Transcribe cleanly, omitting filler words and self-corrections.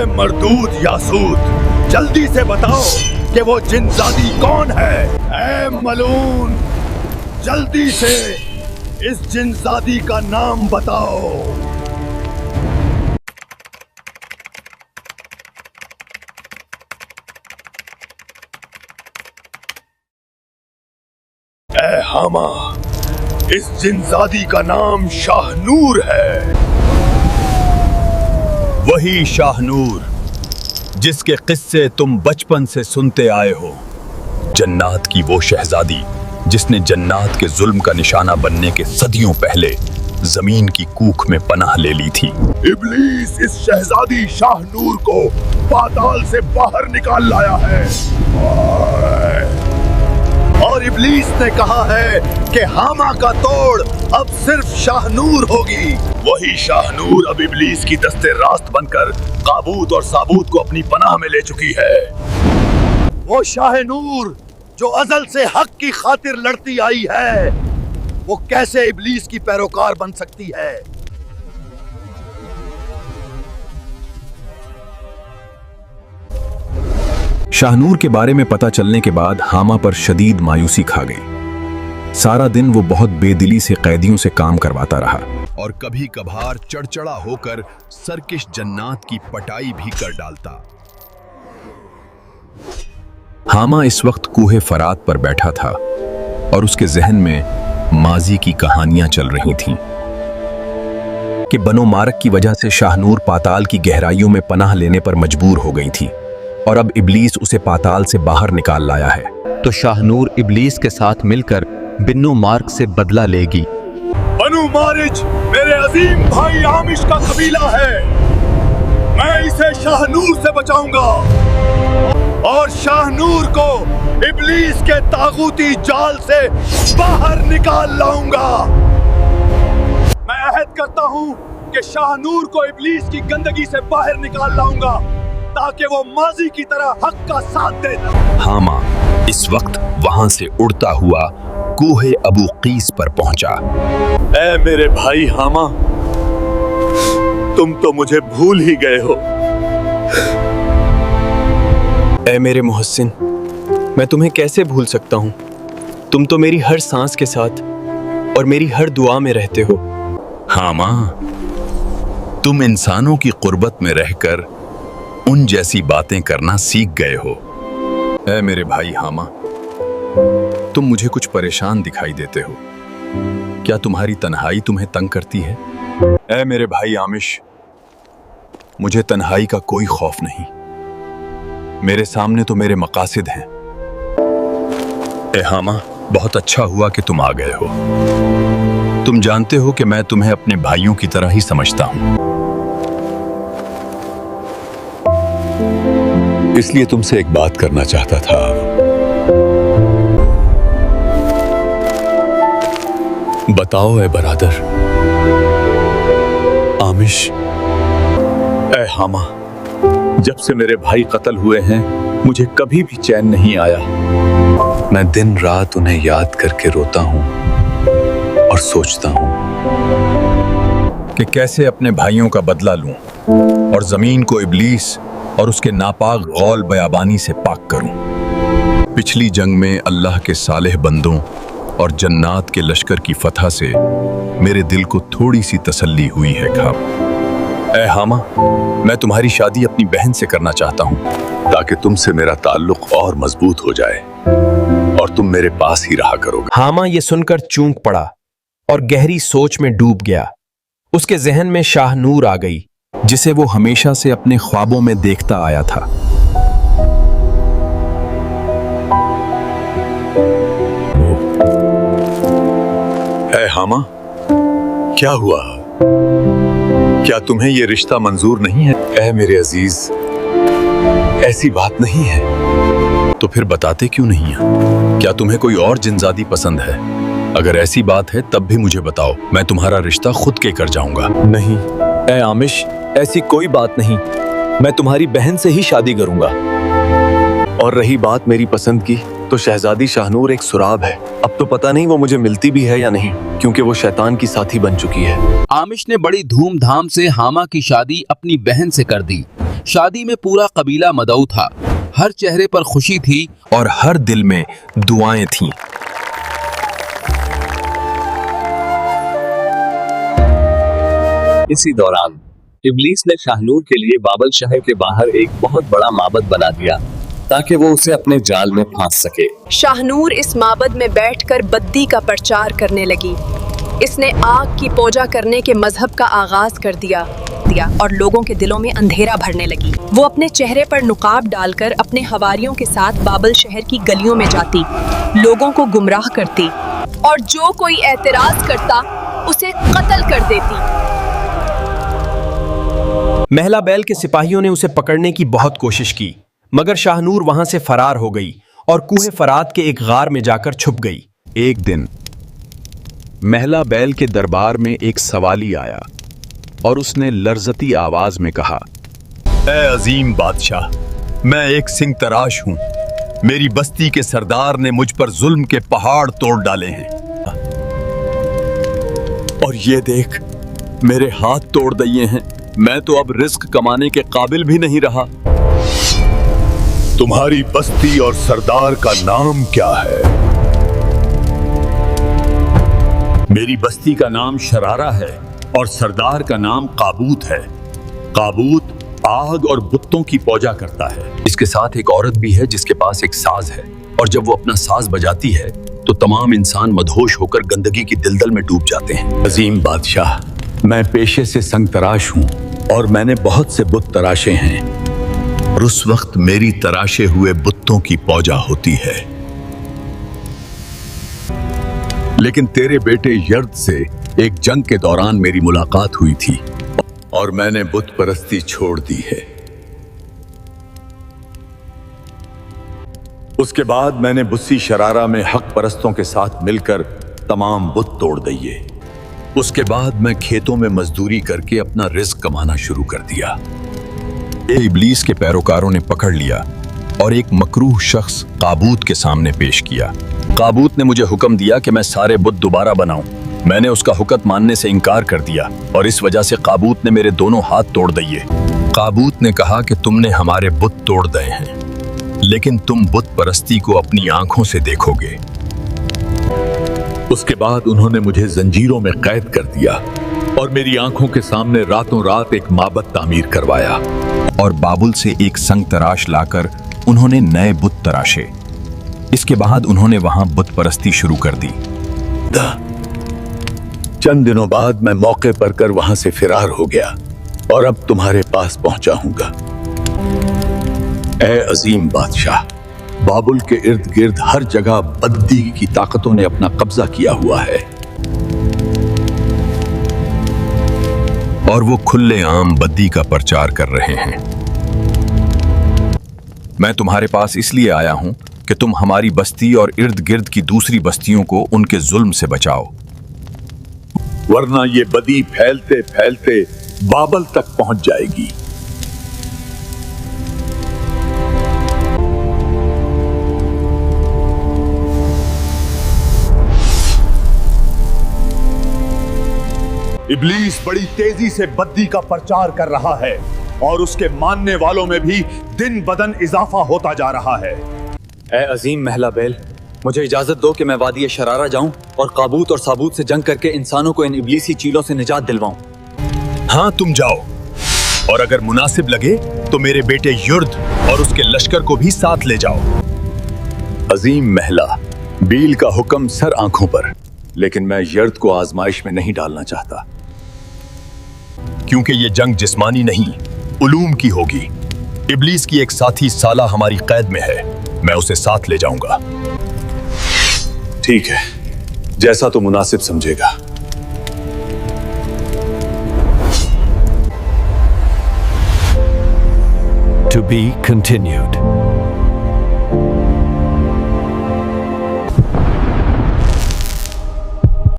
मरदूद यासूद, जल्दी से बताओ कि वो जिनजादी कौन है। ऐ मलून, जल्दी से इस जिनजादी का नाम बताओ। ऐ हामा, इस जिनजादी का नाम शाहनूर है। वही शाहनूर जिसके किस्से तुम बचपन से सुनते आए हो। जन्नात की वो शहजादी जिसने जन्नात के जुल्म का निशाना बनने के सदियों पहले जमीन की कूख में पनाह ले ली थी। इब्लीस इस शहजादी शाहनूर को पाताल से बाहर निकाल लाया है और इब्लीस ने कहा है कि हामा का तोड़ अब सिर्फ शाहनूर होगी। वही शाहनूर अब इब्लीस की दस्ते रास्त बनकर काबूत और साबूत को अपनी पनाह में ले चुकी है। वो शाहनूर जो अजल से हक की खातिर लड़ती आई है, वो कैसे इब्लीस की पैरोकार बन सकती है? शाहनूर के बारे में पता चलने के बाद हामा पर शदीद मायूसी खा गई। सारा दिन वो बहुत बेदिली से कैदियों से काम करवाता रहा और कभी कभार चढ़चढ़ा होकर सरकिश जन्नात की पटाई भी कर डालता। हामा इस वक्त कूहे फरात पर बैठा था और उसके जहन में माजी की कहानियां चल रही थीं कि बनो मारक की वजह से शाहनूर पाताल की गहराइयों में पनाह लेने पर मजबूर हो गई थी और अब इब्लीस उसे पाताल से बाहर निकाल लाया है। तो शाहनूर इब्लीस के साथ मिलकर बिन्नू मार्क से बदला लेगी। बनु मारिज मेरे अजीम भाई आमिश का कबीला है। मैं इसे शाहनूर से बचाऊंगा और शाहनूर को इब्लीस के तागूती जाल से बाहर निकाल लाऊंगा। मैं अहद करता हूं कि शाहनूर को इब्लीस की गंदगी से बाहर निकाल लाऊंगा ताकि वो माजी की तरह हक का साथ दे। हामा इस वक्त वहां से उड़ता हुआ कूहे अबू कीस पर पहुंचा। ऐ मेरे भाई हामा, तुम तो मुझे भूल ही गए हो। ऐ मेरे मुहस्सिन, मैं तुम्हें कैसे भूल सकता हूँ? तुम तो मेरी हर सांस के साथ और मेरी हर दुआ में रहते हो। हामा, तुम इंसानों की कुर्बत में रहकर उन जैसी बातें करना सीख गए हो। ऐ मेरे भाई हामा, तुम मुझे कुछ परेशान दिखाई देते हो। क्या तुम्हारी तन्हाई तुम्हें तंग करती है? ऐ मेरे भाई आमिश, मुझे तन्हाई का कोई खौफ नहीं। मेरे सामने तो मेरे मकासिद हैं। ए हामा, बहुत अच्छा हुआ कि तुम आ गए हो। तुम जानते हो कि मैं तुम्हें अपने भाइयों की तरह ही समझता हूं, इसलिए तुमसे एक बात करना चाहता था। बताओ ए बरादर। आमिश। ऐ हामा, जब से मेरे भाई कत्ल हुए हैं मुझे कभी भी चैन नहीं आया। मैं दिन रात उन्हें याद करके रोता हूं और सोचता हूं कि कैसे अपने भाइयों का बदला लूं और जमीन को इब्लीस और उसके नापाक गौल बयाबानी से पाक करूं। पिछली जंग में अल्लाह के सालेह बंदों और जन्नात के लश्कर की फतह से मेरे दिल को थोड़ी सी तसल्ली हुई है खाब। ऐ हामा, मैं तुम्हारी शादी अपनी बहन से करना चाहता हूं ताकि तुमसे मेरा ताल्लुक और मजबूत हो जाए और तुम मेरे पास ही रहा करोगे। हामा ये सुनकर चूक पड़ा और गहरी सोच में डूब गया। उसके जहन में शाहनूर आ गई जिसे वो हमेशा से अपने ख्वाबों में देखता आया था। ऐ हामा, क्या हुआ? क्या तुम्हें ये रिश्ता मंजूर नहीं है? ऐ मेरे अजीज, ऐसी बात नहीं है। तो फिर बताते क्यों नहीं है? क्या तुम्हें कोई और जिनजादी पसंद है? अगर ऐसी बात है तब भी मुझे बताओ, मैं तुम्हारा रिश्ता खुद के कर जाऊंगा। नहीं ऐ आमिश, ऐसी कोई बात नहीं। मैं तुम्हारी बहन से ही शादी करूंगा। और रही बात मेरी पसंद की, तो शहजादी शाहनूर एक सुराब है। अब तो पता नहीं वो मुझे मिलती भी है या नहीं, क्योंकि वो शैतान की साथी बन चुकी है। आमिश ने बड़ी धूमधाम से हामा की शादी अपनी बहन से कर दी। शादी में पूरा कबीला मदऊ था। हर चेहरे पर खुशी थी और हर दिल में दुआएं थीं। इसी दौरान इब्लीस ने शाहनूर के लिए बाबल शहर के बाहर एक बहुत बड़ा माबद बना दिया ताकि वो उसे अपने जाल में फांस सके। शाहनूर इस माबद में बैठकर बद्दी का प्रचार करने लगी। इसने आग की पूजा करने के मजहब का आगाज कर दिया और लोगों के दिलों में अंधेरा भरने लगी। वो अपने चेहरे पर नुकाब डालकर अपने हवारियों के साथ बाबल शहर की गलियों में जाती, लोगों को गुमराह करती और जो कोई एतराज करता उसे कत्ल कर देती। महला बैल के सिपाहियों ने उसे पकड़ने की बहुत कोशिश की, मगर शाहनूर वहां से फरार हो गई और कूहे फरात के एक गार में जाकर छुप गई। एक दिन महला बैल के दरबार में एक सवाली आया और उसने लर्जती आवाज में कहा, ऐ अजीम बादशाह, मैं एक सिंह तराश हूं। मेरी बस्ती के सरदार ने मुझ पर जुल्म के पहाड़ तोड़ डाले हैं और ये देख मेरे हाथ तोड़ दिए हैं। मैं तो अब रिस्क कमाने के काबिल भी नहीं रहा। तुम्हारी बस्ती और सरदार का नाम क्या है? मेरी बस्ती का नाम शरारा है और सरदार का नाम काबूत है। काबूत आग और बुत्तों की पूजा करता है। इसके साथ एक औरत भी है जिसके पास एक साज है और जब वो अपना साज बजाती है तो तमाम इंसान मदहोश होकर गंदगी की दलदल में डूब जाते हैं। अजीम बादशाह, मैं पेशे से संग तराश हूँ और मैंने बहुत से बुत तराशे हैं और उस वक्त मेरी तराशे हुए बुत्तों की पूजा होती है। लेकिन तेरे बेटे यर्द से एक जंग के दौरान मेरी मुलाकात हुई थी और मैंने बुत परस्ती छोड़ दी है। उसके बाद मैंने बुस्सी शरारा में हक परस्तों के साथ मिलकर तमाम बुत तोड़ दिए। उसके बाद मैं खेतों में मजदूरी करके अपना रिस्क कमाना शुरू कर दिया। इब्लीस के पैरोकारों ने पकड़ लिया और एक मकरूह शख्स काबूत के सामने पेश किया। काबूत ने मुझे हुक्म दिया कि मैं सारे बुत दोबारा बनाऊं। मैंने उसका हुक्म मानने से इनकार कर दिया और इस वजह से काबूत ने मेरे दोनों हाथ तोड़ दिए। काबूत ने कहा कि तुमने हमारे बुत तोड़ दिए हैं, लेकिन तुम बुत परस्ती को अपनी आंखों से देखोगे। उसके बाद उन्होंने मुझे जंजीरों में कैद कर दिया और मेरी आंखों के सामने रातों रात एक माबद तामीर करवाया और बाबुल से एक संग तराश लाकर उन्होंने नए बुत तराशे। इसके बाद उन्होंने वहां बुत परस्ती शुरू कर दी। चंद दिनों बाद मैं मौके पर कर वहां से फिरार हो गया और अब तुम्हारे पास पहुंचा हूंगा। ऐ अजीम बादशाह, बाबुल के इर्द गिर्द हर जगह बद्दी की ताकतों ने अपना कब्जा किया हुआ है और वो खुले आम बद्दी का प्रचार कर रहे हैं। मैं तुम्हारे पास इसलिए आया हूं कि तुम हमारी बस्ती और इर्द गिर्द की दूसरी बस्तियों को उनके जुल्म से बचाओ, वरना ये बदी फैलते फैलते बाबल तक पहुंच जाएगी। इब्लीस बड़ी तेजी से बद्दी का प्रचार कर रहा है और उसके मानने वालों में भी दिन बदन इजाफा होता जा रहा है। ऐ अजीम महला बैल, मुझे इजाजत दो कि मैं वादी शरारा जाऊं और काबूत और साबूत से जंग करके इंसानों को इन इब्लीसी चीलों से निजात दिलवाऊं। हाँ, तुम जाओ और अगर मुनासिब लगे तो मेरे बेटे युर्द और उसके लश्कर को भी साथ ले जाओ। अजीम महला, बील का हुक्म सर आंखों पर, लेकिन मैं यर्द को आजमाइश में नहीं डालना चाहता क्योंकि ये जंग जिस्मानी नहीं उलूम की होगी। इब्लीस की एक साथी साला हमारी कैद में है, मैं उसे साथ ले जाऊंगा। ठीक है, जैसा तो मुनासिब समझेगा। To be continued.